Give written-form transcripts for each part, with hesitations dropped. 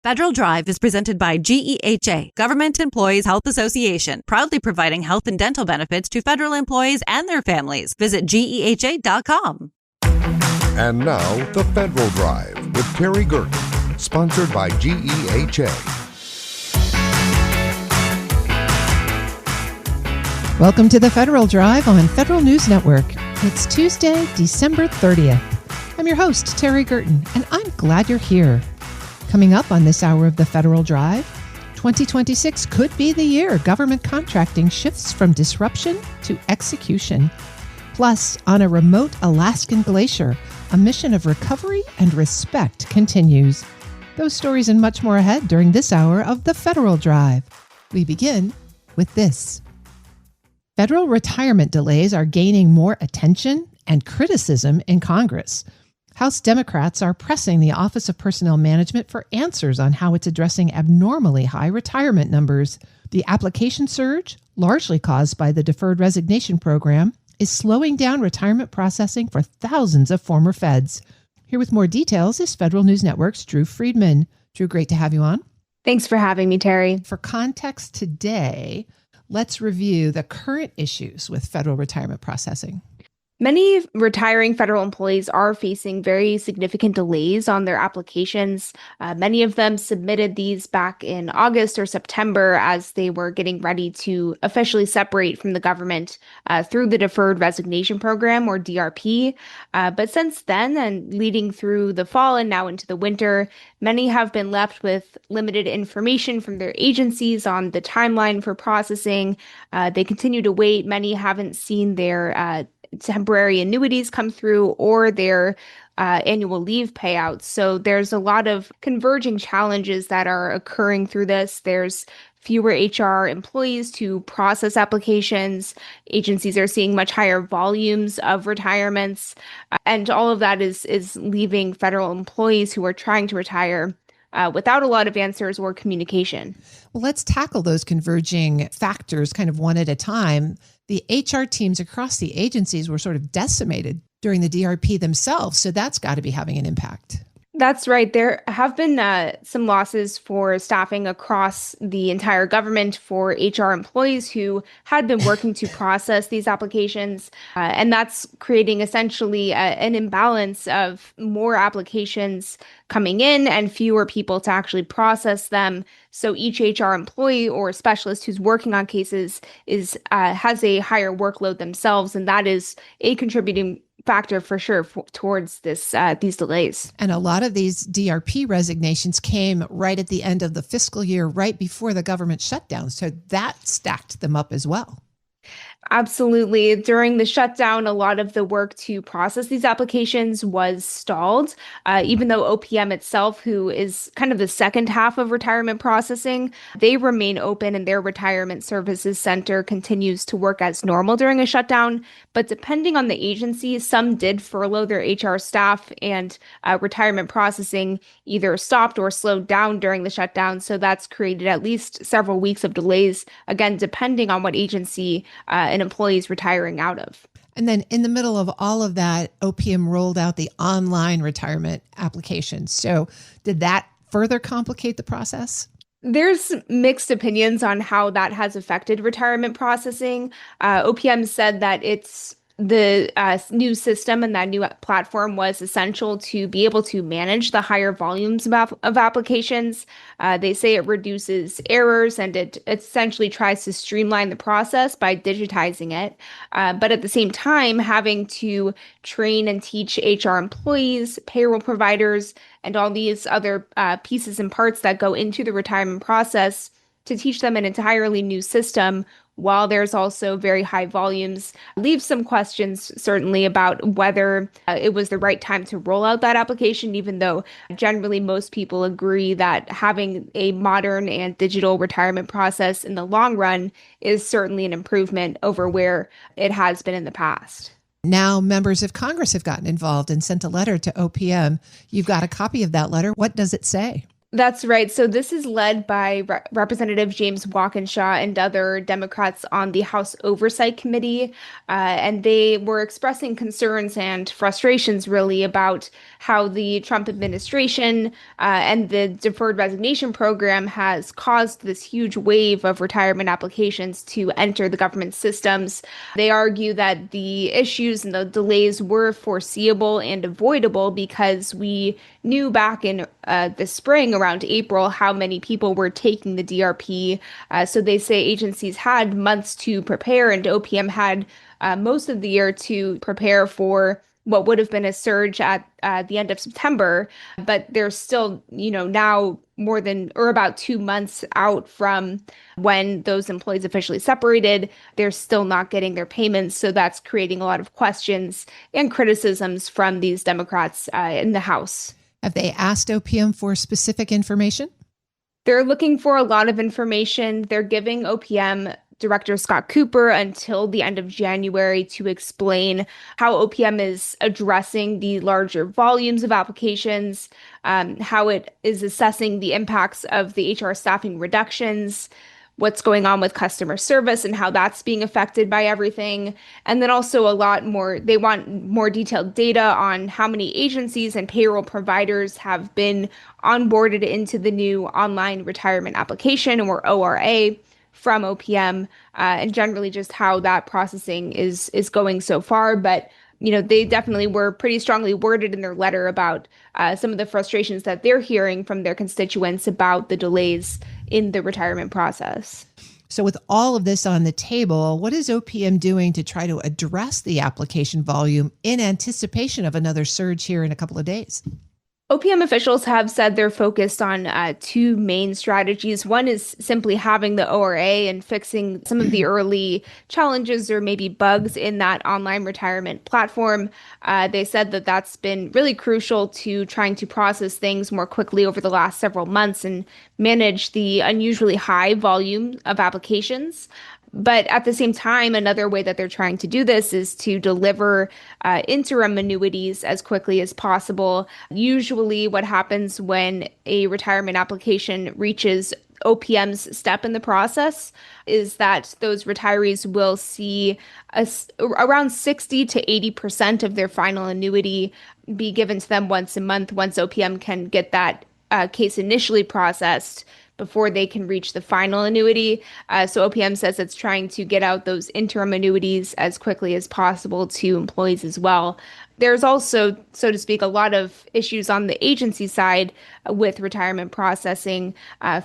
Federal Drive is presented by GEHA, Government Employees Health Association, proudly providing health and dental benefits to federal employees and their families. Visit GEHA.com. And now, the Federal Drive with Terry Gerton, sponsored by GEHA. Welcome to the Federal Drive on Federal News Network. It's Tuesday, December 30th. I'm your host, Terry Gerton, and I'm glad you're here. Coming up on this hour of the Federal Drive, 2026 could be the year government contracting shifts from disruption to execution. Plus, on a remote Alaskan glacier, a mission of recovery and respect continues. Those stories and much more ahead during this hour of the Federal Drive. We begin with this. Federal retirement delays are gaining more attention and criticism in Congress. House Democrats are pressing the Office of Personnel Management for answers on how it's addressing abnormally high retirement numbers. The application surge, largely caused by the deferred resignation program, is slowing down retirement processing for thousands of former feds. Here with more details is Federal News Network's Drew Friedman. Drew, great to have you on. Thanks for having me, Terry. For context today, let's review the current issues with federal retirement processing. Many retiring federal employees are facing very significant delays on their applications. Many of them submitted these back in August or September as they were getting ready to officially separate from the government through the Deferred Resignation Program, or DRP. But since then, and leading through the fall and now into the winter, many have been left with limited information from their agencies on the timeline for processing. They continue to wait. Many haven't seen their temporary annuities come through or their annual leave payouts. So there's a lot of converging challenges that are occurring through this. There's fewer HR employees to process applications. Agencies are seeing much higher volumes of retirements. And all of that is leaving federal employees who are trying to retire without a lot of answers or communication. Well, let's tackle those converging factors kind of one at a time. The HR teams across the agencies were sort of decimated during the DRP themselves, so that's got to be having an impact. That's right. There have been some losses for staffing across the entire government for HR employees who had been working to process these applications. And that's creating essentially an imbalance of more applications coming in and fewer people to actually process them. So each HR employee or specialist who's working on cases has a higher workload themselves. And that is a contributing factor for sure towards these delays. And a lot of these DRP resignations came right at the end of the fiscal year, right before the government shutdown. So that stacked them up as well. Absolutely. During the shutdown, a lot of the work to process these applications was stalled, even though OPM itself, who is kind of the second half of retirement processing, they remain open and their retirement services center continues to work as normal during a shutdown. But depending on the agency, some did furlough their HR staff and retirement processing either stopped or slowed down during the shutdown. So that's created at least several weeks of delays, again, depending on what agency an employee is retiring out of. And then in the middle of all of that, OPM rolled out the online retirement application. So did that further complicate the process? There's mixed opinions on how that has affected retirement processing. OPM said that the new system and that new platform was essential to be able to manage the higher volumes of applications. They say it reduces errors and it essentially tries to streamline the process by digitizing it. But at the same time, having to train and teach HR employees, payroll providers, and all these other pieces and parts that go into the retirement process to teach them an entirely new system, while there's also very high volumes, leaves some questions certainly about whether it was the right time to roll out that application, even though generally most people agree that having a modern and digital retirement process in the long run is certainly an improvement over where it has been in the past. Now members of Congress have gotten involved and sent a letter to OPM. You've got a copy of that letter. What does it say? That's right. So this is led by Representative James Walkinshaw and other Democrats on the House Oversight Committee. And they were expressing concerns and frustrations really about how the Trump administration and the deferred resignation program has caused this huge wave of retirement applications to enter the government systems. They argue that the issues and the delays were foreseeable and avoidable because we knew back in the spring around April how many people were taking the DRP. So they say agencies had months to prepare, and OPM had most of the year to prepare for what would have been a surge at the end of September. But they're still, now more than or about 2 months out from when those employees officially separated. They're still not getting their payments. So that's creating a lot of questions and criticisms from these Democrats in the House. Have they asked OPM for specific information? They're looking for a lot of information. They're giving OPM Director Scott Cooper until the end of January to explain how OPM is addressing the larger volumes of applications, how it is assessing the impacts of the HR staffing reductions, what's going on with customer service and how that's being affected by everything. And then also a lot more, they want more detailed data on how many agencies and payroll providers have been onboarded into the new online retirement application, or ORA, from OPM, and generally just how that processing is going so far. But they definitely were pretty strongly worded in their letter about some of the frustrations that they're hearing from their constituents about the delays in the retirement process. So with all of this on the table, what is OPM doing to try to address the application volume in anticipation of another surge here in a couple of days? OPM officials have said they're focused on two main strategies. One is simply having the ORA and fixing some of the early challenges or maybe bugs in that online retirement platform. They said that that's been really crucial to trying to process things more quickly over the last several months and manage the unusually high volume of applications. But at the same time, another way that they're trying to do this is to deliver interim annuities as quickly as possible. Usually what happens when a retirement application reaches OPM's step in the process is that those retirees will see around 60 to 80% of their final annuity be given to them once a month, once OPM can get that case initially processed before they can reach the final annuity. So OPM says it's trying to get out those interim annuities as quickly as possible to employees as well. There's also, so to speak, a lot of issues on the agency side with retirement processing.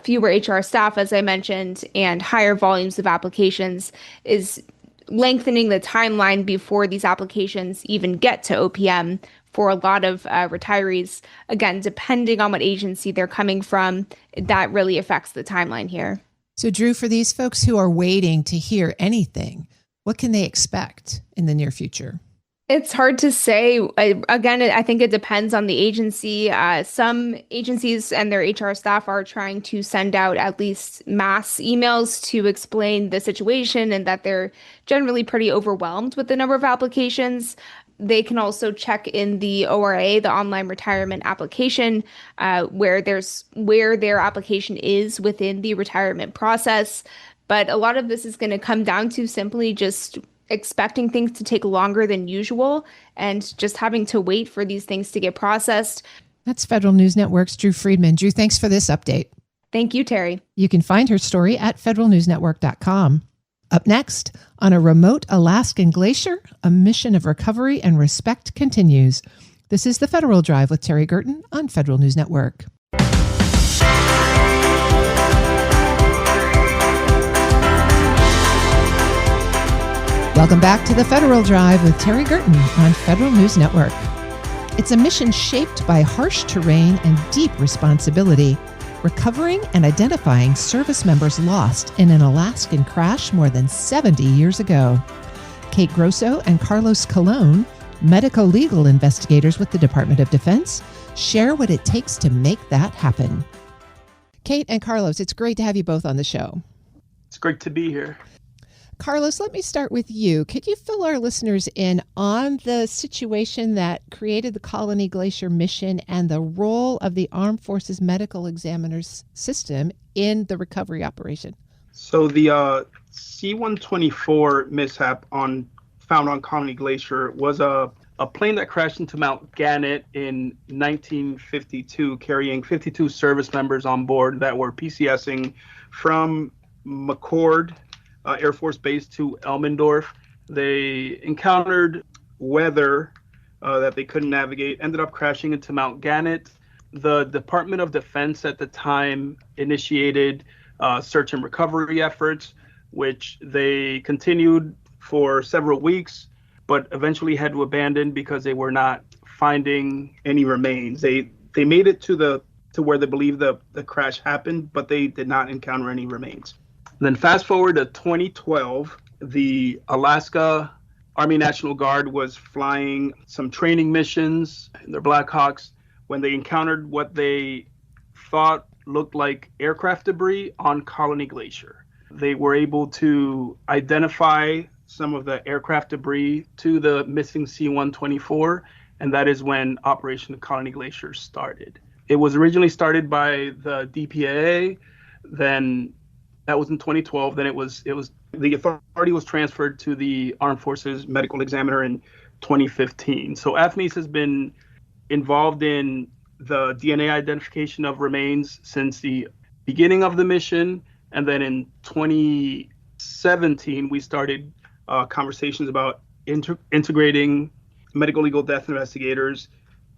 Fewer HR staff, as I mentioned, and higher volumes of applications is lengthening the timeline before these applications even get to OPM for a lot of retirees. Again, depending on what agency they're coming from, that really affects the timeline here. So Drew, for these folks who are waiting to hear anything, what can they expect in the near future? It's hard to say. Again, I think it depends on the agency. Some agencies and their HR staff are trying to send out at least mass emails to explain the situation and that they're generally pretty overwhelmed with the number of applications. They can also check in the ORA, the online retirement application, where their application is within the retirement process. But a lot of this is going to come down to simply just expecting things to take longer than usual and just having to wait for these things to get processed. That's Federal News Network's Drew Friedman. Drew, thanks for this update. Thank you, Terry. You can find her story at federalnewsnetwork.com. Up next, on a remote Alaskan glacier, a mission of recovery and respect continues. This is the Federal Drive with Terry Gerton on Federal News Network. Welcome back to the Federal Drive with Terry Gerton on Federal News Network. It's a mission shaped by harsh terrain and deep responsibility, recovering and identifying service members lost in an Alaskan crash more than 70 years ago. Kate Grosso and Carlos Colon, medico-legal investigators with the Department of Defense, share what it takes to make that happen. Kate and Carlos, it's great to have you both on the show. It's great to be here. Carlos, let me start with you. Could you fill our listeners in on the situation that created the Colony Glacier mission and the role of the Armed Forces Medical Examiners System in the recovery operation? So the C-124 mishap found on Colony Glacier was a a plane that crashed into Mount Gannett in 1952, carrying 52 service members on board that were PCSing from McCord Air Force Base to Elmendorf. They encountered weather that they couldn't navigate, ended up crashing into Mount Gannett. The Department of Defense at the time initiated search and recovery efforts, which they continued for several weeks, but eventually had to abandon because they were not finding any remains. They made it to where they believe the crash happened, but they did not encounter any remains. Then fast forward to 2012, the Alaska Army National Guard was flying some training missions in their Black Hawks when they encountered what they thought looked like aircraft debris on Colony Glacier. They were able to identify some of the aircraft debris to the missing C-124, and that is when Operation Colony Glacier started. It was originally started by the DPAA, then that was in 2012. Then the authority was transferred to the Armed Forces Medical Examiner in 2015. So AFMES has been involved in the DNA identification of remains since the beginning of the mission. And then in 2017, we started conversations about integrating medical legal death investigators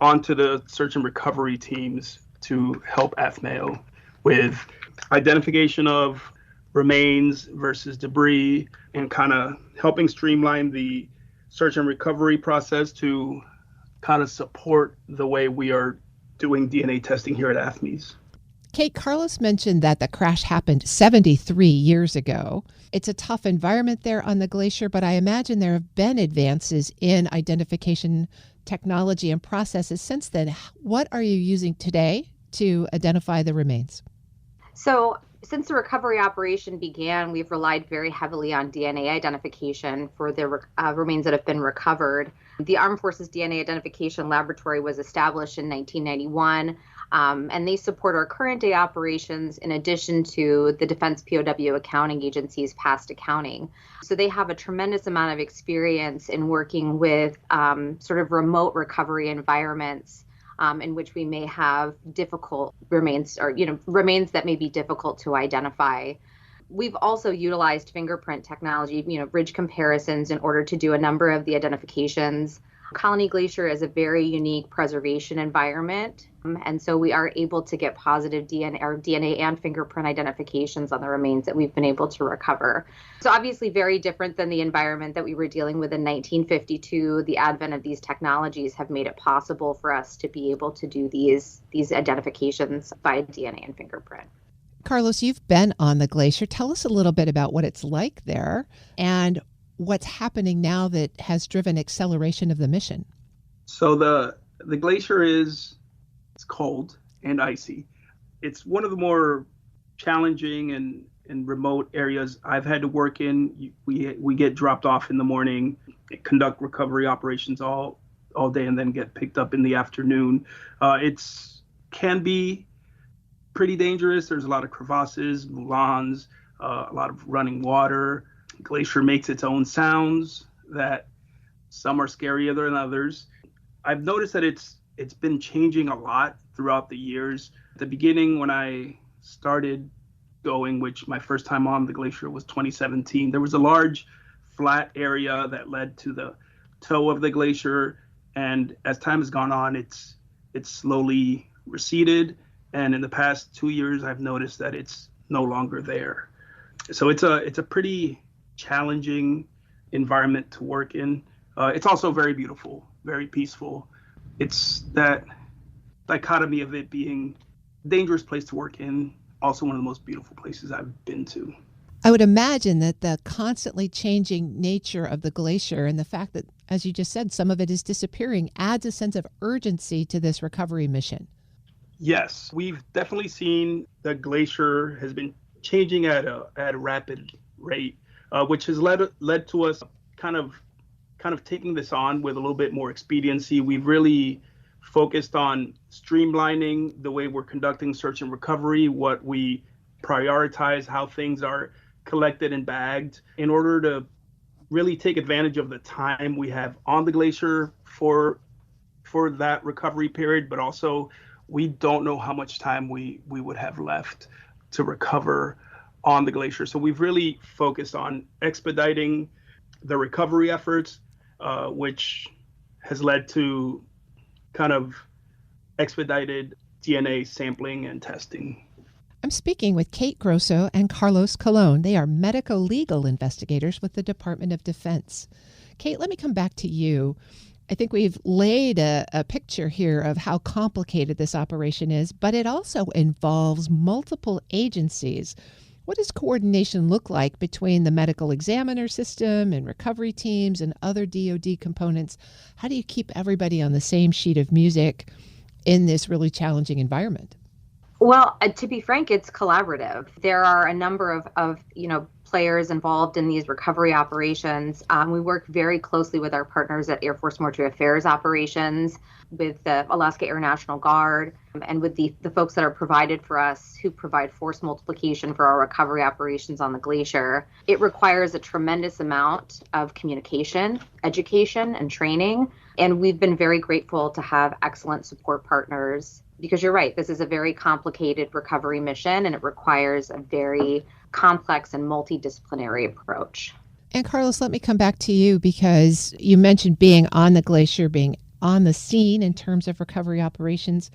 onto the search and recovery teams to help AFMEO with identification of remains versus debris and kind of helping streamline the search and recovery process to kind of support the way we are doing DNA testing here at AFMES. Kate, Carlos mentioned that the crash happened 73 years ago. It's a tough environment there on the glacier, but I imagine there have been advances in identification technology and processes since then. What are you using today to identify the remains? So since the recovery operation began, we've relied very heavily on DNA identification for the remains that have been recovered. The Armed Forces DNA Identification Laboratory was established in 1991, and they support our current day operations in addition to the Defense POW Accounting Agency's past accounting. So they have a tremendous amount of experience in working with sort of remote recovery environments in which we may have difficult remains or, remains that may be difficult to identify. We've also utilized fingerprint technology, ridge comparisons in order to do a number of the identifications. Colony Glacier is a very unique preservation environment, and so we are able to get positive DNA and fingerprint identifications on the remains that we've been able to recover. So obviously very different than the environment that we were dealing with in 1952. The advent of these technologies have made it possible for us to be able to do these identifications by DNA and fingerprint. Carlos, you've been on the glacier. Tell us a little bit about what it's like there and what's happening now that has driven acceleration of the mission. So the glacier it's cold and icy. It's one of the more challenging and remote areas I've had to work in. We get dropped off in the morning, conduct recovery operations all day, and then get picked up in the afternoon. It's can be pretty dangerous. There's a lot of crevasses, moulins, a lot of running water. Glacier makes its own sounds that some are scarier than others. I've noticed that it's been changing a lot throughout the years. At the beginning, when I started going, which my first time on the glacier was 2017, there was a large flat area that led to the toe of the glacier. And as time has gone on, it's slowly receded. And in the past 2 years, I've noticed that it's no longer there. So it's a pretty challenging environment to work in. It's also very beautiful, very peaceful. It's that dichotomy of it being a dangerous place to work in, also one of the most beautiful places I've been to. I would imagine that the constantly changing nature of the glacier and the fact that, as you just said, some of it is disappearing adds a sense of urgency to this recovery mission. Yes, we've definitely seen the glacier has been changing at a rapid rate, which has led to us kind of taking this on with a little bit more expediency. We've really focused on streamlining the way we're conducting search and recovery, what we prioritize, how things are collected and bagged in order to really take advantage of the time we have on the glacier for that recovery period, but also we don't know how much time we would have left to recover on the glacier. So we've really focused on expediting the recovery efforts, which has led to kind of expedited DNA sampling and testing. I'm speaking with Kate Grosso and Carlos Colon. They are medico-legal investigators with the Department of Defense. Kate, let me come back to you. I think we've laid a picture here of how complicated this operation is, but it also involves multiple agencies. What does coordination look like between the medical examiner system and recovery teams and other DoD components? How do you keep everybody on the same sheet of music in this really challenging environment? Well, to be frank, it's collaborative. There are a number of players involved in these recovery operations. We work very closely with our partners at Air Force Mortuary Affairs Operations, with the Alaska Air National Guard, and with the folks that are provided for us who provide force multiplication for our recovery operations on the glacier. It requires a tremendous amount of communication, education, and training. And we've been very grateful to have excellent support partners, because you're right, this is a very complicated recovery mission and it requires a very complex and multidisciplinary approach. And Carlos, let me come back to you, because you mentioned being on the glacier, being on the scene in terms of recovery operations.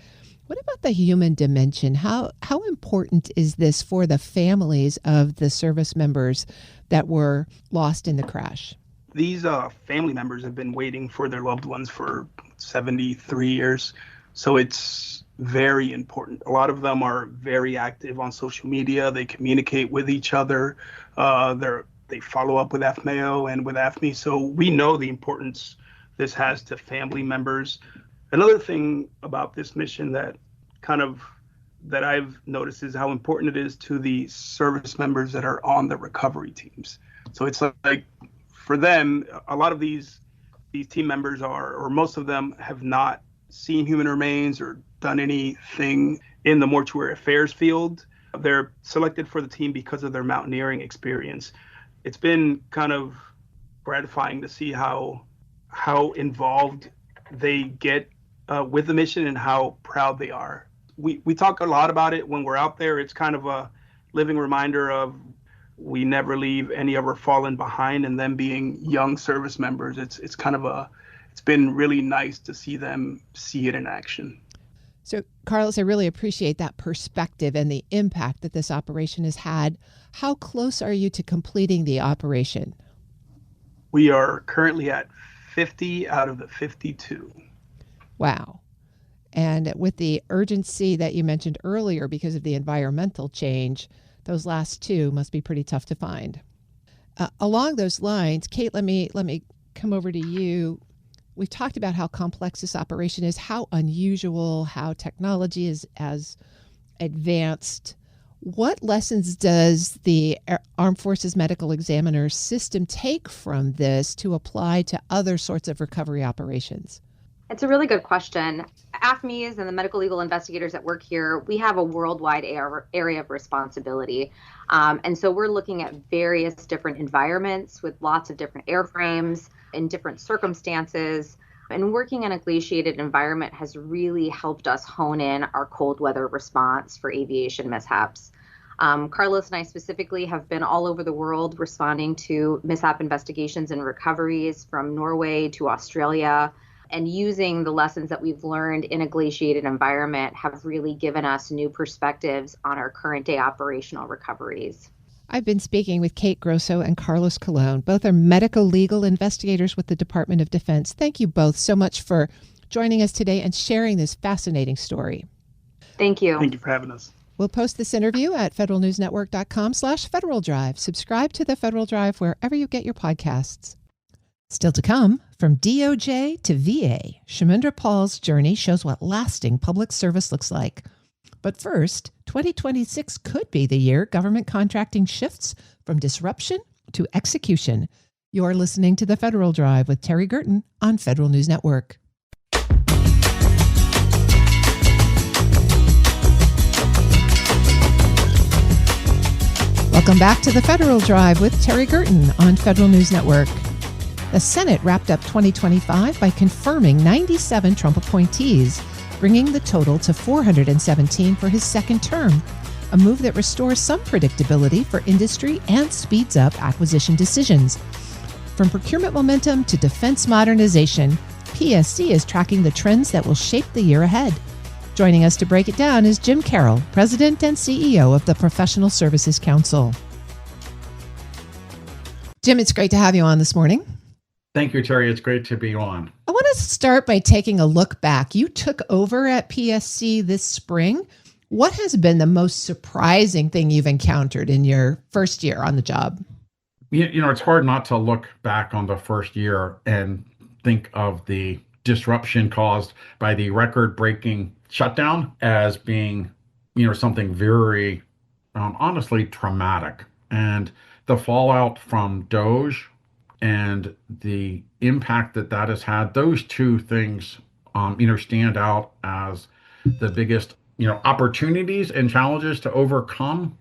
What about the human dimension? How important is this for the families of the service members that were lost in the crash? These family members have been waiting for their loved ones for 73 years. So it's very important. A lot of them are very active on social media. They communicate with each other. They follow up with FMAO and with AFME. So we know the importance this has to family members. Another thing about this mission that I've noticed is how important it is to the service members that are on the recovery teams. So it's like for them, a lot of these team members or most of them have not seen human remains or done anything in the mortuary affairs field. They're selected for the team because of their mountaineering experience. It's been kind of gratifying to see how involved they get with the mission and how proud they are. We talk a lot about it when we're out there. It's kind of a living reminder of we never leave any of our fallen behind, and them being young service members. It's been really nice to see them see it in action. So, Carlos, I really appreciate that perspective and the impact that this operation has had. How close are you to completing the operation? We are currently at 50 out of the 52. Wow. And with the urgency that you mentioned earlier because of the environmental change, those last two must be pretty tough to find. Along those lines, Kate, let me come over to you. We've talked about how complex this operation is, how unusual, how technology is as advanced. What lessons does the Armed Forces Medical Examiner system take from this to apply to other sorts of recovery operations? It's a really good question. AFMEs and the medical legal investigators that work here, we have a worldwide area of responsibility. And so we're looking at various different environments with lots of different airframes in different circumstances. And working in a glaciated environment has really helped us hone in our cold weather response for aviation mishaps. Carlos and I specifically have been all over the world responding to mishap investigations and recoveries, from Norway to Australia. And using the lessons that we've learned in a glaciated environment have really given us new perspectives on our current day operational recoveries. I've been speaking with Kate Grosso and Carlos Colon. Both are medical legal investigators with the Department of Defense. Thank you both so much for joining us today and sharing this fascinating story. Thank you. Thank you for having us. We'll post this interview at federalnewsnetwork.com/Federal Drive. Subscribe to the Federal Drive wherever you get your podcasts. Still to come, from DOJ to VA, Kshmendra Paul's journey shows what lasting public service looks like. But first, 2026 could be the year government contracting shifts from disruption to execution. You're listening to The Federal Drive with Terry Gerton on Federal News Network. Welcome back to The Federal Drive with Terry Gerton on Federal News Network. The Senate wrapped up 2025 by confirming 97 Trump appointees, bringing the total to 417 for his second term, a move that restores some predictability for industry and speeds up acquisition decisions. From procurement momentum to defense modernization, PSC is tracking the trends that will shape the year ahead. Joining us to break it down is Jim Carroll, President and CEO of the Professional Services Council. Jim, it's great to have you on this morning. Thank you, Terry. It's great to be on. I want to start by taking a look back. You took over at PSC this spring. What has been the most surprising thing you've encountered in your first year on the job? You know, it's hard not to look back on the first year and think of the disruption caused by the record-breaking shutdown as being, something very, honestly traumatic. And the fallout from DOGE and the impact that has had, those two things, stand out as the biggest, opportunities and challenges to overcome.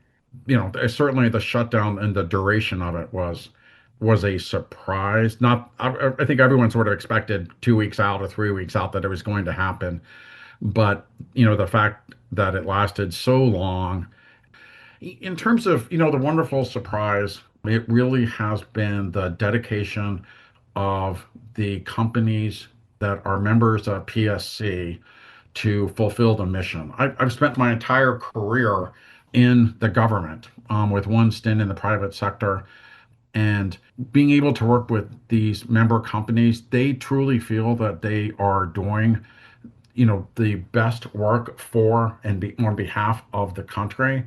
Certainly the shutdown and the duration of it was a surprise. I think everyone sort of expected 2 weeks out or 3 weeks out that it was going to happen. But, the fact that it lasted so long, in terms of, the wonderful surprise, it really has been the dedication of the companies that are members of PSC to fulfill the mission. I've spent my entire career in the government, with one stint in the private sector, and being able to work with these member companies, they truly feel that they are doing, the best work for and on behalf of the country.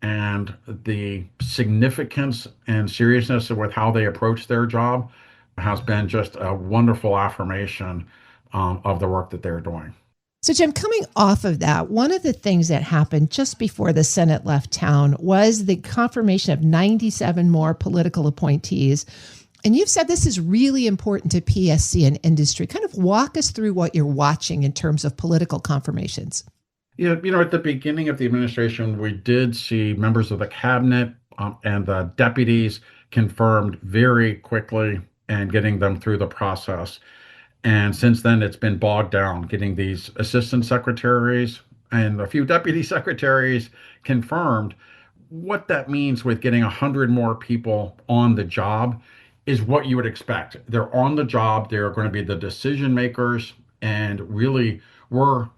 And the significance and seriousness with how they approach their job has been just a wonderful affirmation of the work that they're doing. So, Jim, coming off of that, one of the things that happened just before the Senate left town was the confirmation of 97 more political appointees. And you've said this is really important to PSC and industry. Kind of walk us through what you're watching in terms of political confirmations. Yeah, at the beginning of the administration, we did see members of the cabinet and the deputies confirmed very quickly and getting them through the process. And since then, it's been bogged down getting these assistant secretaries and a few deputy secretaries confirmed. What that means with getting 100 more people on the job is what you would expect. They're on the job. They're going to be the decision makers. And really, we're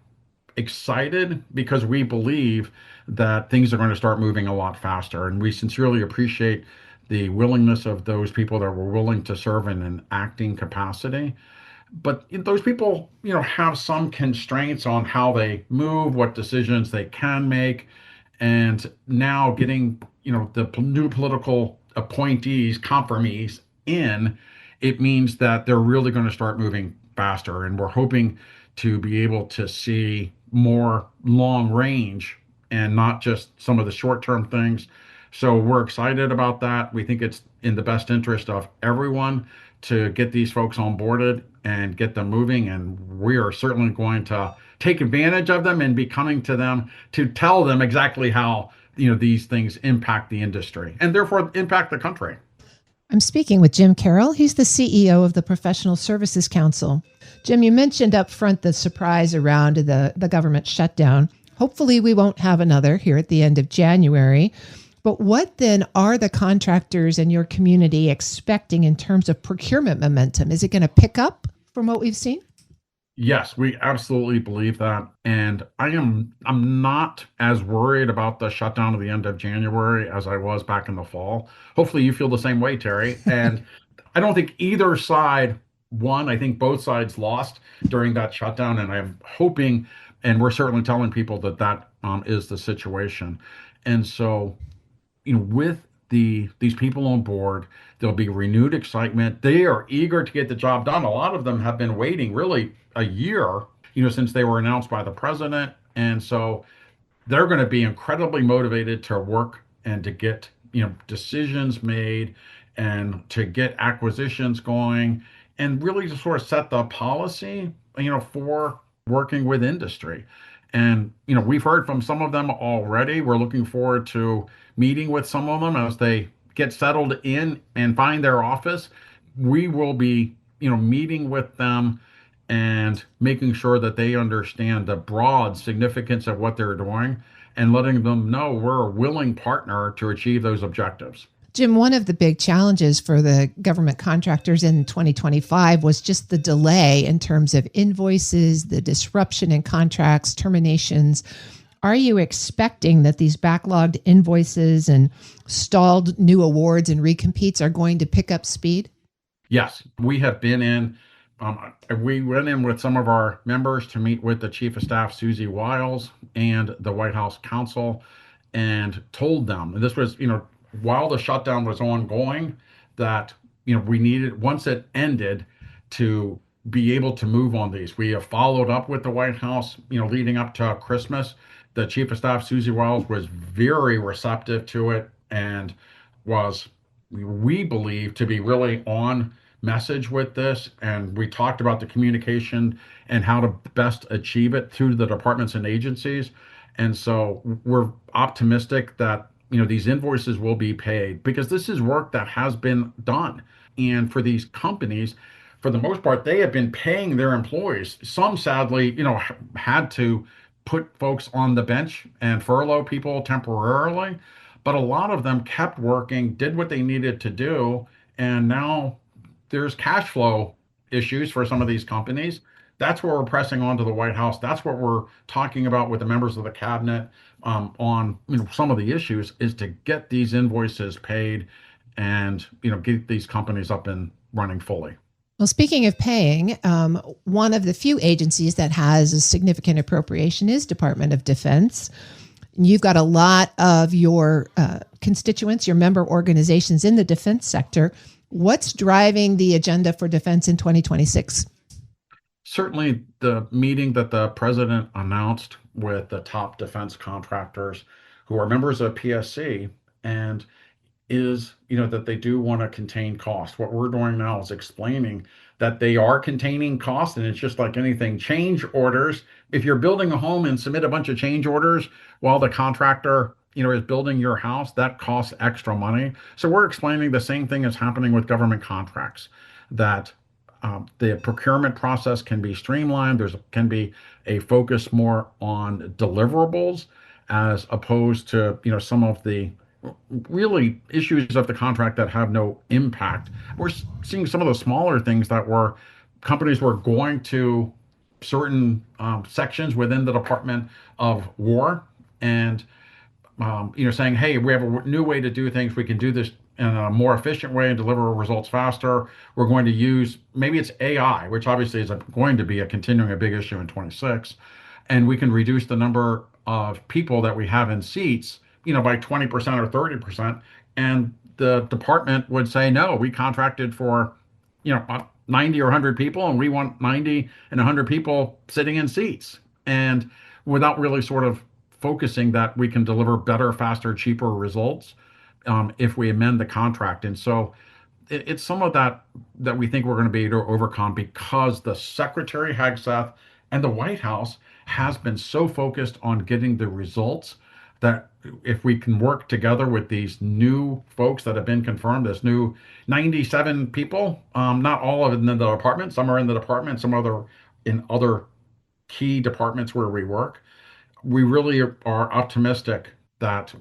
excited because we believe that things are going to start moving a lot faster. And we sincerely appreciate the willingness of those people that were willing to serve in an acting capacity. But those people, have some constraints on how they move, what decisions they can make. And now getting, the new political appointees, confirmees in, it means that they're really going to start moving faster. And we're hoping to be able to see more long range and not just some of the short-term things. So we're excited about that. We think it's in the best interest of everyone to get these folks onboarded and get them moving. And we are certainly going to take advantage of them and be coming to them to tell them exactly how, these things impact the industry and therefore impact the country. I'm speaking with Jim Carroll. He's the CEO of the Professional Services Council. Jim, you mentioned up front the surprise around the government shutdown. Hopefully we won't have another here at the end of January. But what then are the contractors and your community expecting in terms of procurement momentum? Is it going to pick up from what we've seen? Yes, we absolutely believe that. And I'm not as worried about the shutdown at the end of January as I was back in the fall. Hopefully you feel the same way, Terry. And I don't think either side won. I think both sides lost during that shutdown. And I'm hoping, and we're certainly telling people that is the situation. And so, with these people on board, there'll be renewed excitement. They are eager to get the job done. A lot of them have been waiting really a year, since they were announced by the president. And so they're going to be incredibly motivated to work and to get, decisions made and to get acquisitions going and really to sort of set the policy, for working with industry. And, we've heard from some of them already. We're looking forward to meeting with some of them as they get settled in and find their office. we will be, meeting with them and making sure that they understand the broad significance of what they're doing and letting them know we're a willing partner to achieve those objectives. Jim, one of the big challenges for the government contractors in 2025 was just the delay in terms of invoices, the disruption in contracts, terminations. Are you expecting that these backlogged invoices and stalled new awards and recompetes are going to pick up speed? Yes, we have been in. We went in with some of our members to meet with the Chief of Staff, Susie Wiles, and the White House counsel, and told them, and this was, while the shutdown was ongoing, that, we needed, once it ended, to be able to move on these. We have followed up with the White House, leading up to Christmas. The Chief of Staff, Susie Wiles, was very receptive to it and was, we believe, to be really on message with this. And we talked about the communication and how to best achieve it through the departments and agencies. And so we're optimistic that, these invoices will be paid, because this is work that has been done. And for these companies, for the most part, they have been paying their employees. Some sadly, had to put folks on the bench and furlough people temporarily, but a lot of them kept working, did what they needed to do, and now there's cash flow issues for some of these companies. That's where we're pressing on to the White House. That's what we're talking about with the members of the cabinet, on some of the issues, is to get these invoices paid and get these companies up and running fully. Well, speaking of paying, one of the few agencies that has a significant appropriation is Department of Defense. You've got a lot of your constituents, your member organizations in the defense sector. What's driving the agenda for defense in 2026? Certainly the meeting that the president announced with the top defense contractors who are members of PSC, and is, that they do want to contain cost. What we're doing now is explaining that they are containing cost, and it's just like anything. Change orders, if you're building a home and submit a bunch of change orders while the contractor, is building your house, that costs extra money. So we're explaining the same thing is happening with government contracts, that the procurement process can be streamlined. Can be a focus more on deliverables as opposed to, some of the really issues of the contract that have no impact. We're seeing some of the smaller things that companies were going to certain sections within the Department of War and, saying, hey, we have a new way to do things. We can do this in a more efficient way and deliver results faster. We're going to use, maybe it's AI, which obviously is going to be a big issue in 26. And we can reduce the number of people that we have in seats, by 20% or 30%. And the department would say, no, we contracted for, 90 or 100 people, and we want 90 and 100 people sitting in seats. And without really sort of focusing that we can deliver better, faster, cheaper results if we amend the contract. And so it's some of that we think we're going to be able to overcome, because the Secretary Hegseth and the White House has been so focused on getting the results that if we can work together with these new folks that have been confirmed as new 97 people, not all of it in the department, some are in the department, some other in other key departments where we work, we really are optimistic that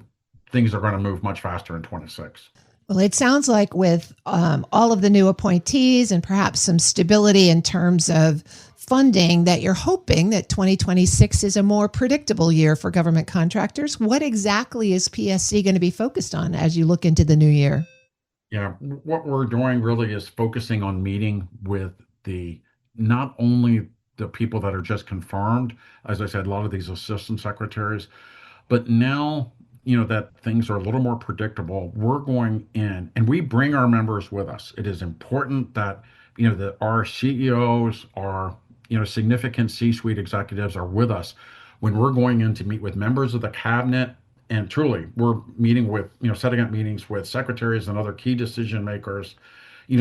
things are going to move much faster in 26. Well, it sounds like with all of the new appointees and perhaps some stability in terms of funding, that you're hoping that 2026 is a more predictable year for government contractors. What exactly is PSC going to be focused on as you look into the new year? Yeah, what we're doing really is focusing on meeting with not only the people that are just confirmed, as I said, a lot of these assistant secretaries, but now, that things are a little more predictable, we're going in and we bring our members with us. It is important that, that our CEOs, our, significant C-suite executives are with us when we're going in to meet with members of the cabinet. And truly, we're meeting with, setting up meetings with secretaries and other key decision makers,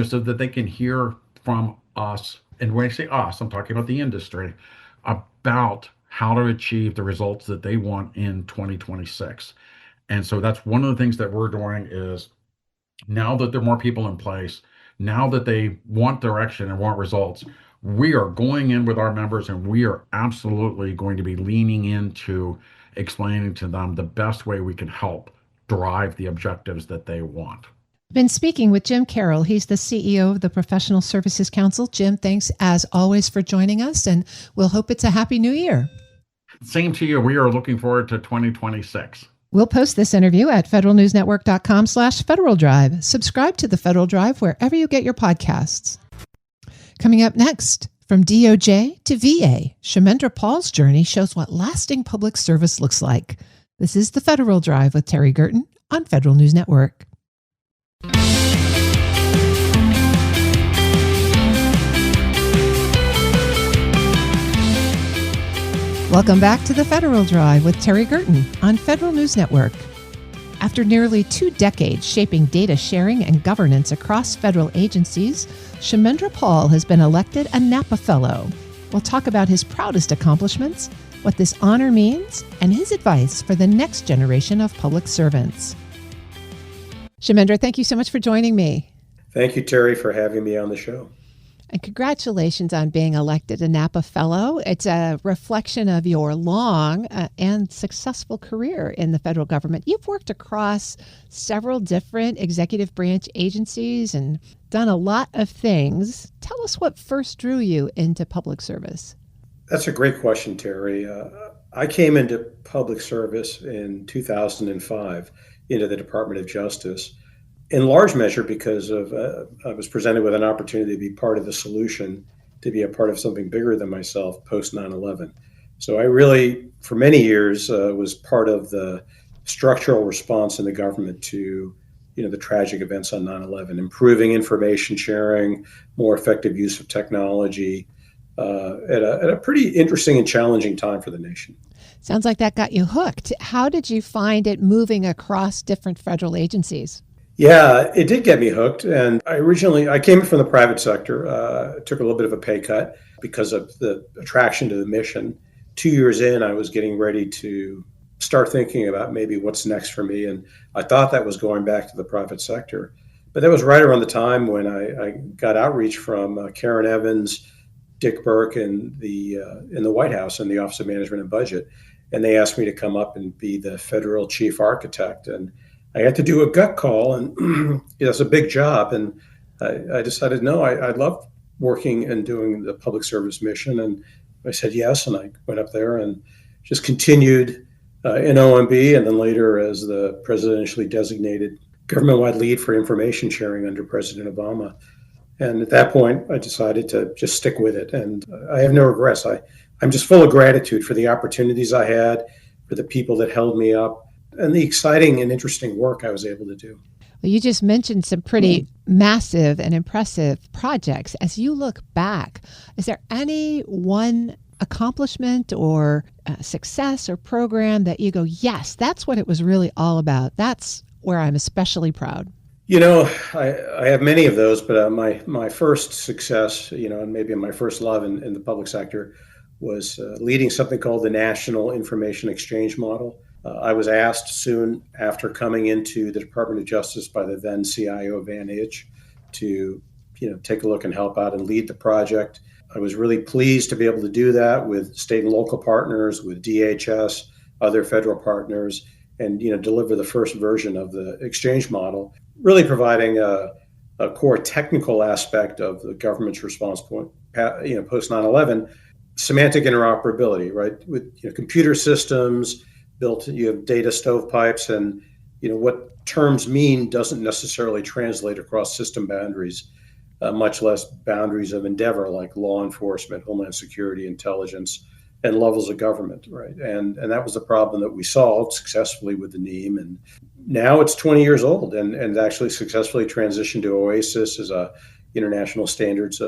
so that they can hear from us. And when I say us, I'm talking about the industry, about how to achieve the results that they want in 2026. And so that's one of the things that we're doing is, now that there are more people in place, now that they want direction and want results, we are going in with our members and we are absolutely going to be leaning into explaining to them the best way we can help drive the objectives that they want. Been speaking with Jim Carroll. He's the CEO of the Professional Services Council. Jim, thanks as always for joining us, and we'll hope it's a happy new year. Same to you. We are looking forward to 2026. We'll post this interview at federalnewsnetwork.com/Federal Drive. Subscribe to the Federal Drive wherever you get your podcasts. Coming up next, from DOJ to VA, Kshmendra Paul's journey shows what lasting public service looks like. This is the Federal Drive with Terry Gerton on Federal News Network. Welcome back to the Federal Drive with Terry Gerton on Federal News Network. After nearly 2 decades shaping data sharing and governance across federal agencies, Kshmendra Paul has been elected a Napa Fellow. We'll talk about his proudest accomplishments, what this honor means, and his advice for the next generation of public servants. Kshmendra, thank you so much for joining me. Thank you, Terry, for having me on the show. And congratulations on being elected a Napa Fellow. It's a reflection of your long and successful career in the federal government. You've worked across several different executive branch agencies and done a lot of things. Tell us what first drew you into public service. That's a great question, Terry. I came into public service in 2005 into the Department of Justice, in large measure because of I was presented with an opportunity to be part of the solution, to be a part of something bigger than myself post 9/11. So I really, for many years, was part of the structural response in the government to, the tragic events on 9/11, improving information sharing, more effective use of technology, at a pretty interesting and challenging time for the nation. Sounds like that got you hooked. How did you find it moving across different federal agencies? Yeah, it did get me hooked. And I came from the private sector, took a little bit of a pay cut because of the attraction to the mission. 2 years in, I was getting ready to start thinking about maybe what's next for me. And I thought that was going back to the private sector. But that was right around the time when I got outreach from Karen Evans, Dick Burke in the White House in the Office of Management and Budget. And they asked me to come up and be the federal chief architect. And I had to do a gut call, and it's a big job. And I decided, no, I love working and doing the public service mission. And I said yes, and I went up there and just continued in OMB, and then later as the presidentially designated government-wide lead for information sharing under President Obama. And at that point, I decided to just stick with it. And I have no regrets. I'm just full of gratitude for the opportunities I had, for the people that held me up, and the exciting and interesting work I was able to do. Well, you just mentioned some pretty massive and impressive projects. As you look back, is there any one accomplishment or success or program that you go, yes, that's what it was really all about? That's where I'm especially proud. I have many of those, but my first success, and maybe my first love in the public sector was leading something called the National Information Exchange Model. I was asked soon after coming into the Department of Justice by the then CIO Van Itch to, take a look and help out and lead the project. I was really pleased to be able to do that with state and local partners, with DHS, other federal partners, and deliver the first version of the exchange model, really providing a core technical aspect of the government's response point, post 9/11, semantic interoperability, right? With computer systems built, you have data stovepipes, and what terms mean doesn't necessarily translate across system boundaries, much less boundaries of endeavor like law enforcement, homeland security, intelligence, and levels of government, right? And that was the problem that we solved successfully with the NEAM. And now it's 20 years old and actually successfully transitioned to OASIS as a international standards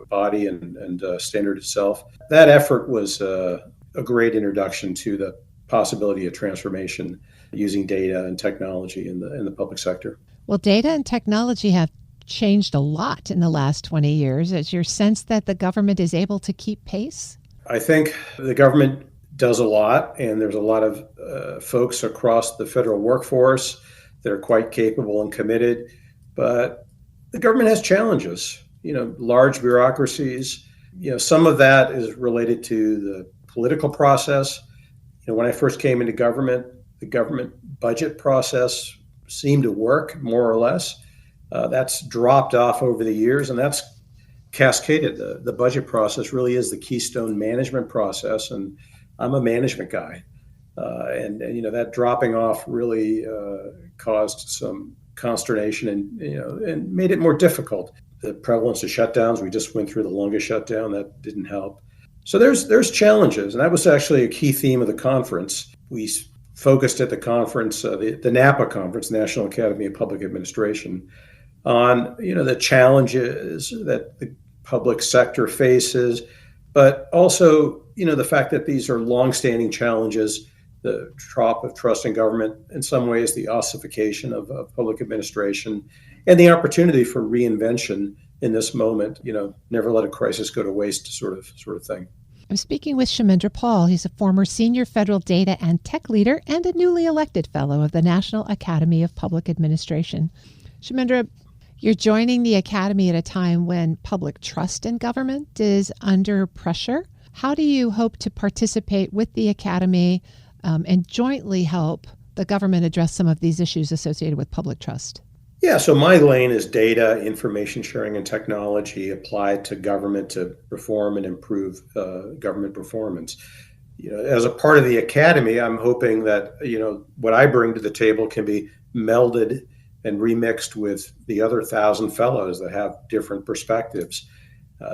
body and standard itself. That effort was a great introduction to the possibility of transformation using data and technology in the public sector. Well, data and technology have changed a lot in the last 20 years. Is your sense that the government is able to keep pace? I think the government does a lot, and there's a lot of folks across the federal workforce that are quite capable and committed. But the government has challenges, large bureaucracies. Some of that is related to the political process. When I first came into government, the government budget process seemed to work more or less. That's dropped off over the years, and that's cascaded. The budget process really is the keystone management process, and I'm a management guy. And that dropping off really caused some consternation and made it more difficult. The prevalence of shutdowns, we just went through the longest shutdown, that didn't help. So there's challenges, and that was actually a key theme of the conference. We focused at the conference, the NAPA conference, National Academy of Public Administration, on the challenges that the public sector faces, but also the fact that these are longstanding challenges, the drop of trust in government, in some ways the ossification of public administration, and the opportunity for reinvention in this moment. Never let a crisis go to waste, sort of thing. I'm speaking with Kshmendra Paul. He's a former senior federal data and tech leader and a newly elected fellow of the National Academy of Public Administration. Kshmendra, you're joining the Academy at a time when public trust in government is under pressure. How do you hope to participate with the Academy and jointly help the government address some of these issues associated with public trust? Yeah, so my lane is data, information sharing, and technology applied to government to reform and improve government performance. As a part of the Academy, I'm hoping that what I bring to the table can be melded and remixed with the other 1,000 fellows that have different perspectives.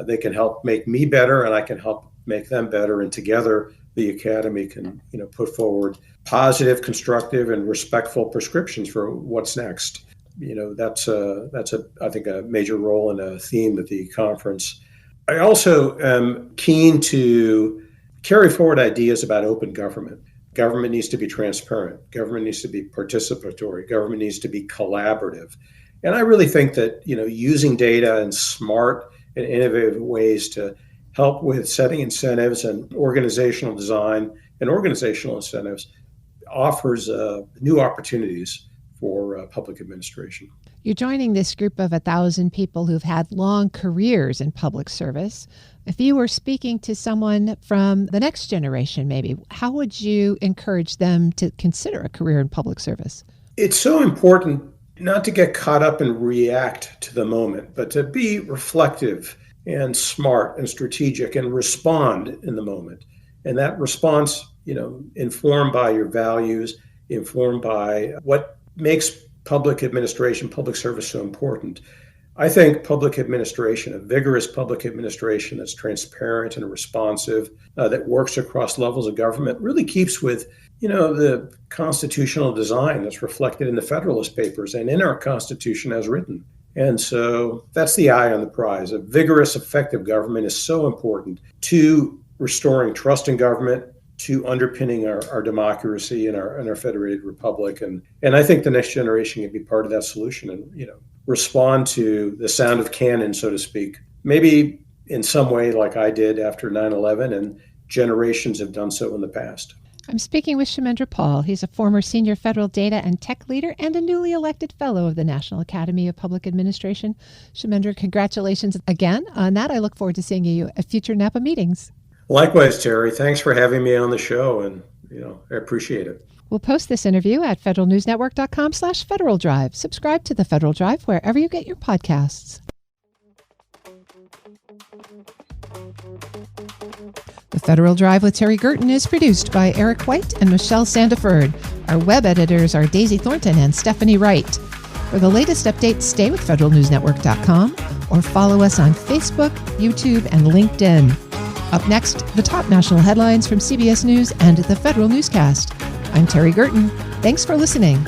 They can help make me better, and I can help make them better, and together the Academy can put forward positive, constructive, and respectful prescriptions for what's next. That's I think a major role and a theme of the conference. I also am keen to carry forward ideas about open government. Government needs to be transparent. Government needs to be participatory. Government needs to be collaborative. And I really think that using data in smart and innovative ways to help with setting incentives and organizational design and organizational incentives offers new opportunities for public administration. You're joining this group of 1,000 people who've had long careers in public service. If you were speaking to someone from the next generation, maybe, how would you encourage them to consider a career in public service? It's so important not to get caught up and react to the moment, but to be reflective and smart and strategic and respond in the moment. And that response, informed by your values, informed by what makes public administration, public service so important. I think public administration, a vigorous public administration that's transparent and responsive, that works across levels of government, really keeps with, the constitutional design that's reflected in the Federalist Papers and in our Constitution as written. And so that's the eye on the prize. A vigorous, effective government is so important to restoring trust in government, to underpinning our democracy and our federated republic. And I think the next generation can be part of that solution and, respond to the sound of cannon, so to speak, maybe in some way like I did after 9/11 and generations have done so in the past. I'm speaking with Kshmendra Paul. He's a former senior federal data and tech leader and a newly elected fellow of the National Academy of Public Administration. Kshmendra, congratulations again on that. I look forward to seeing you at future NAPA meetings. Likewise, Terry. Thanks for having me on the show, and I appreciate it. We'll post this interview at federalnewsnetwork.com/Federal Drive. Subscribe to the Federal Drive wherever you get your podcasts. The Federal Drive with Terry Gerton is produced by Eric White and Michelle Sandiford. Our web editors are Daisy Thornton and Stephanie Wright. For the latest updates, stay with federalnewsnetwork.com or follow us on Facebook, YouTube, and LinkedIn. Up next, the top national headlines from CBS News and the Federal Newscast. I'm Terry Gerton. Thanks for listening.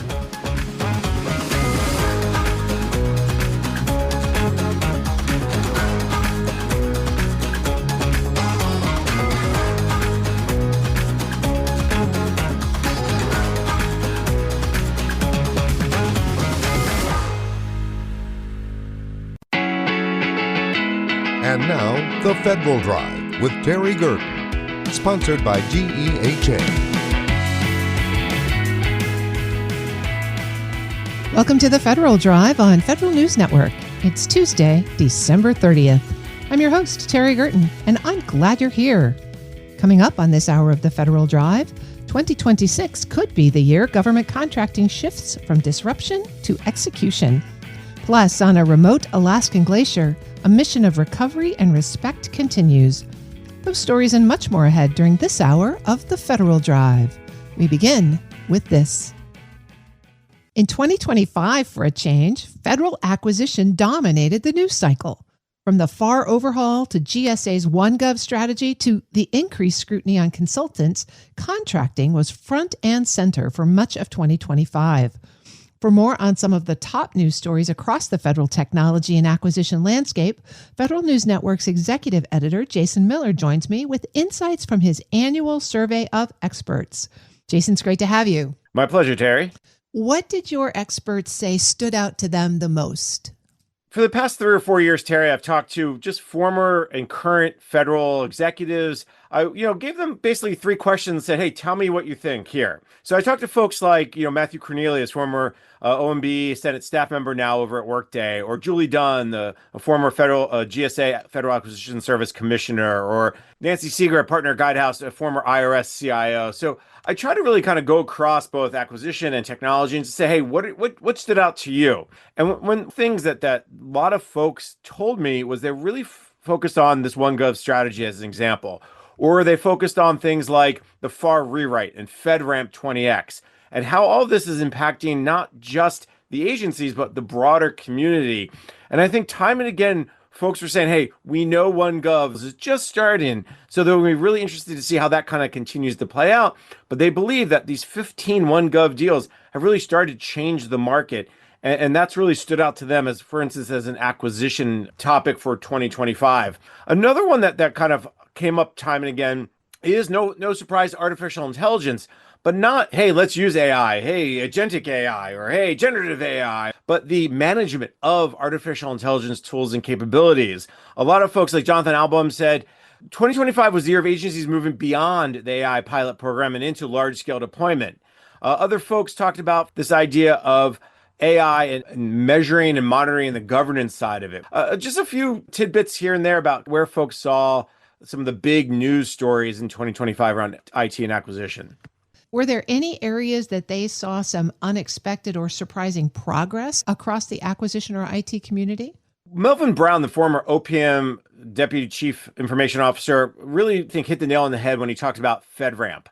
And now, The Federal Drive with Terry Gerton, sponsored by GEHA. Welcome to the Federal Drive on Federal News Network. It's Tuesday, December 30th. I'm your host, Terry Gerton, and I'm glad you're here. Coming up on this hour of the Federal Drive, 2026 could be the year government contracting shifts from disruption to execution. Plus, on a remote Alaskan glacier, a mission of recovery and respect continues. Those stories and much more ahead during this hour of the Federal Drive. We begin with this. In 2025, for a change, federal acquisition dominated the news cycle. From the FAR overhaul to GSA's OneGov strategy to the increased scrutiny on consultants, contracting was front and center for much of 2025. For more on some of the top news stories across the federal technology and acquisition landscape, Federal News Network's executive editor, Jason Miller, joins me with insights from his annual survey of experts. Jason, it's great to have you. My pleasure, Terry. What did your experts say stood out to them the most? For the past 3 or 4 years, Terry, I've talked to just former and current federal executives. I, gave them basically 3 questions, said, hey, tell me what you think here. So I talked to folks like, Matthew Cornelius, former OMB Senate staff member now over at Workday, or Julie Dunn, a former federal GSA Federal Acquisition Service Commissioner, or Nancy Seeger at Partner Guidehouse, a former IRS CIO. So I try to really kind of go across both acquisition and technology and to say, hey, what stood out to you? And when things that a lot of folks told me was they're really focused on this OneGov strategy as an example, or they focused on things like the FAR rewrite and FedRAMP 20X, and how all this is impacting not just the agencies, but the broader community. And I think time and again, folks were saying, hey, we know OneGov is just starting, so they'll be really interested to see how that kind of continues to play out. But they believe that these 15 OneGov deals have really started to change the market. And that's really stood out to them as, for instance, as an acquisition topic for 2025. Another one that kind of came up time and again is no surprise, artificial intelligence. But not, hey, let's use AI, hey, agentic AI, or hey, generative AI, but the management of artificial intelligence tools and capabilities. A lot of folks like Jonathan Albom said, 2025 was the year of agencies moving beyond the AI pilot program and into large-scale deployment. Other folks talked about this idea of AI and measuring and monitoring the governance side of it. Just a few tidbits here and there about where folks saw some of the big news stories in 2025 around IT and acquisition. Were there any areas that they saw some unexpected or surprising progress across the acquisition or IT community? Melvin Brown, the former OPM Deputy Chief Information Officer, really hit the nail on the head when he talked about FedRAMP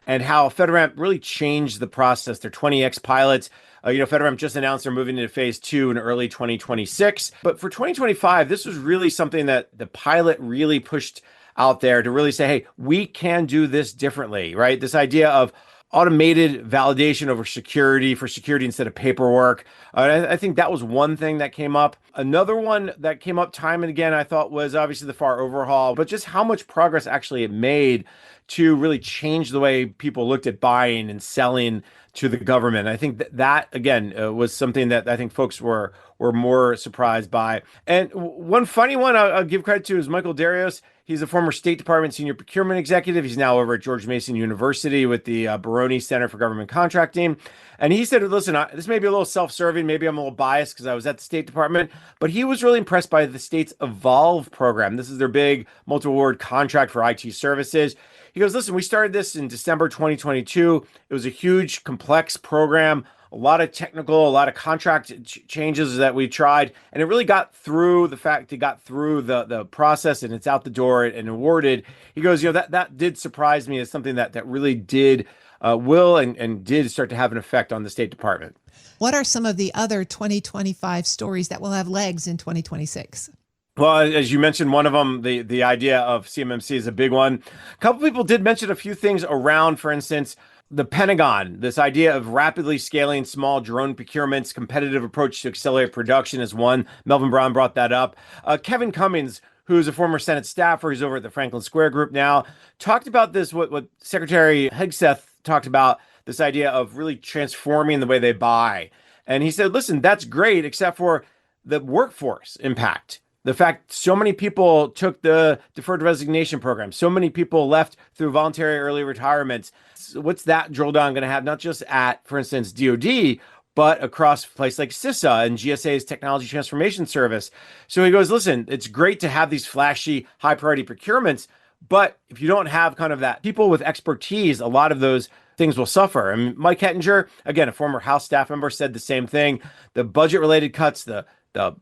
and how FedRAMP really changed the process. Their 20X pilots, FedRAMP just announced they're moving into phase 2 in early 2026. But for 2025, this was really something that the pilot really pushed out there to really say, hey, we can do this differently, right? This idea of automated validation over security for security instead of paperwork. I think that was one thing that came up. Another one that came up time and again, I thought, was obviously the FAR overhaul, but just how much progress actually it made to really change the way people looked at buying and selling to the government. I think that again, was something that I think folks were more surprised by. And one funny one I'll give credit to is Michael Darius. He's a former State Department senior procurement executive. He's now over at George Mason University with the Baroni Center for Government Contracting. And he said, listen, this may be a little self-serving. Maybe I'm a little biased because I was at the State Department, but he was really impressed by the state's Evolve program. This is their big multi-award contract for IT services. He goes, listen, we started this in December 2022. It was a huge, complex program, a lot of technical, a lot of contract changes that we tried. And it really got through the process and it's out the door and awarded. He goes, that did surprise me as something that really did, will and did start to have an effect on the State Department. What are some of the other 2025 stories that will have legs in 2026? Well, as you mentioned, one of them, the idea of CMMC is a big one. A couple people did mention a few things around, for instance, the Pentagon, this idea of rapidly scaling small drone procurements, competitive approach to accelerate production is one. Melvin Brown brought that up. Kevin Cummings, who's a former Senate staffer, he's over at the Franklin Square Group now, talked about this, what Secretary Hegseth talked about, this idea of really transforming the way they buy. And he said, listen, that's great, except for the workforce impact. The fact so many people took the deferred resignation program, so many people left through voluntary early retirements. What's that drill down going to have, not just at, for instance, DOD, but across a place like CISA and GSA's Technology Transformation Service. So he goes, listen, it's great to have these flashy, high priority procurements, but if you don't have kind of that people with expertise, a lot of those things will suffer. And Mike Hettinger, again, a former House staff member, said the same thing. The budget-related cuts, the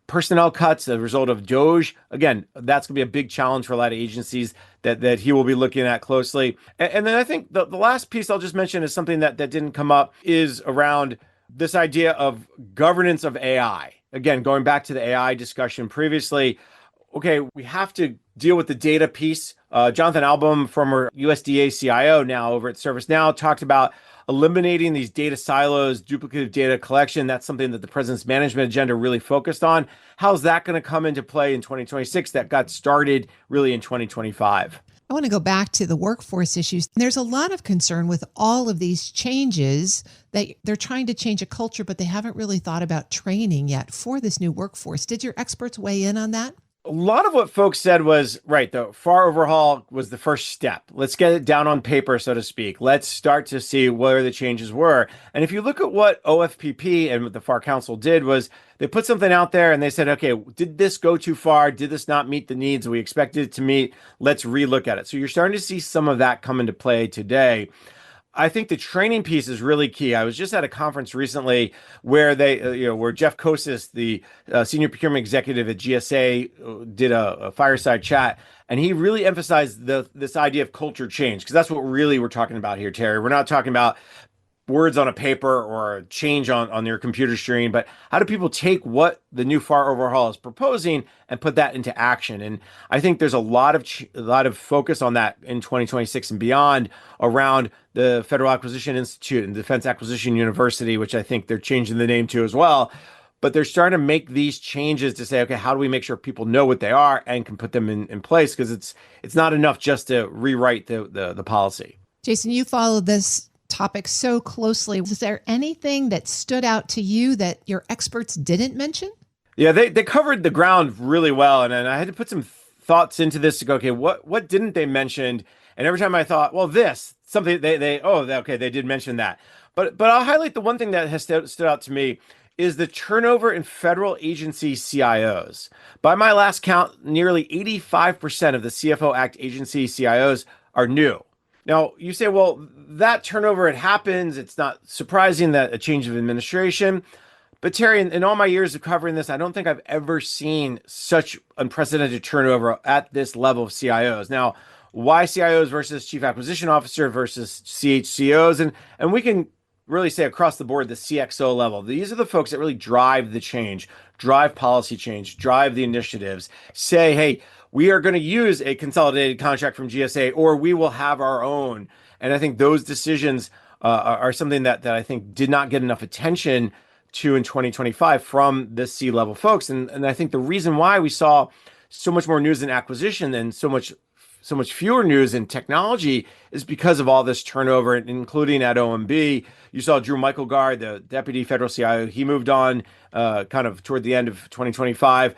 personnel cuts, the result of DOGE, again, that's going to be a big challenge for a lot of agencies that he will be looking at closely. And then I think the last piece I'll just mention is something that didn't come up is around this idea of governance of AI. Again, going back to the AI discussion previously, okay, we have to deal with the data piece. Jonathan Album, former USDA CIO, now over at ServiceNow, talked about eliminating these data silos, duplicative data collection. That's something that the president's management agenda really focused on. How's that going to come into play in 2026 that got started really in 2025? I want to go back to the workforce issues. There's a lot of concern with all of these changes that they're trying to change a culture, but they haven't really thought about training yet for this new workforce. Did your experts weigh in on that? A lot of what folks said was, right, the FAR overhaul was the first step. Let's get it down on paper, so to speak. Let's start to see where the changes were. And if you look at what OFPP and what the FAR Council did was they put something out there and they said, okay, did this go too far? Did this not meet the needs we expected it to meet? Let's relook at it. So you're starting to see some of that come into play today. I think the training piece is really key. I was just at a conference recently where where Jeff Kosis, the senior procurement executive at GSA, did a fireside chat, and he really emphasized this idea of culture change, because that's what really we're talking about here, Terry. We're not talking about words on a paper or a change on your computer screen, but how do people take what the new FAR overhaul is proposing and put that into action? And I think there's a lot of focus on that in 2026 and beyond around the Federal Acquisition Institute and Defense Acquisition University, which I think they're changing the name to as well. But they're starting to make these changes to say, okay, how do we make sure people know what they are and can put them in place? Because it's not enough just to rewrite the policy. Jason, you follow this topic so closely. Is there anything that stood out to you that your experts didn't mention? Yeah, they covered the ground really well. And I had to put some thoughts into this to go, okay, what didn't they mention? And every time I thought, well, this, something they did mention that. But I'll highlight the one thing that has stood out to me is the turnover in federal agency CIOs. By my last count, nearly 85% of the CFO Act agency CIOs are new. Now, you say, well, that turnover, it happens. It's not surprising that a change of administration. But Terry, in all my years of covering this, I don't think I've ever seen such unprecedented turnover at this level of CIOs. Now, why CIOs versus chief acquisition officer versus CHCOs? And we can really say across the board, the CXO level. These are the folks that really drive the change, drive policy change, drive the initiatives, say, hey, we are going to use a consolidated contract from GSA, or we will have our own. And I think those decisions are something that I think did not get enough attention to in 2025 from the C-level folks. And I think the reason why we saw so much more news in acquisition and so much fewer news in technology is because of all this turnover, including at OMB. You saw Drew Michaelgard, the deputy federal CIO, he moved on kind of toward the end of 2025.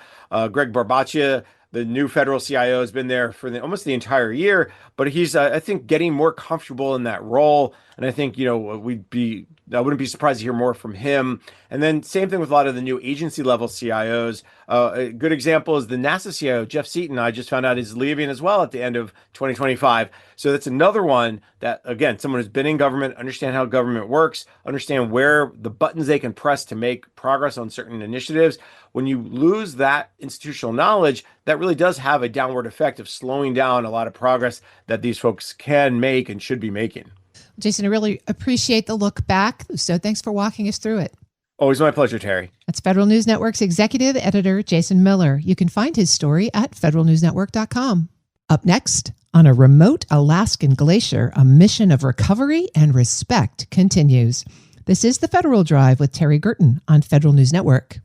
Greg Barbaccia, the new federal CIO, has been there for almost the entire year, but he's, I think, getting more comfortable in that role. And I think, I wouldn't be surprised to hear more from him. And then same thing with a lot of the new agency level CIOs. A good example is the NASA CIO, Jeff Seaton. I just found out he's leaving as well at the end of 2025. So that's another one that, again, someone who's been in government, understand how government works, understand where the buttons they can press to make progress on certain initiatives. When you lose that institutional knowledge, that really does have a downward effect of slowing down a lot of progress that these folks can make and should be making. Jason, I really appreciate the look back. So thanks for walking us through it. Always my pleasure, Terry. That's Federal News Network's executive editor, Jason Miller. You can find his story at federalnewsnetwork.com. Up next, on a remote Alaskan glacier, a mission of recovery and respect continues. This is The Federal Drive with Terry Gerton on Federal News Network.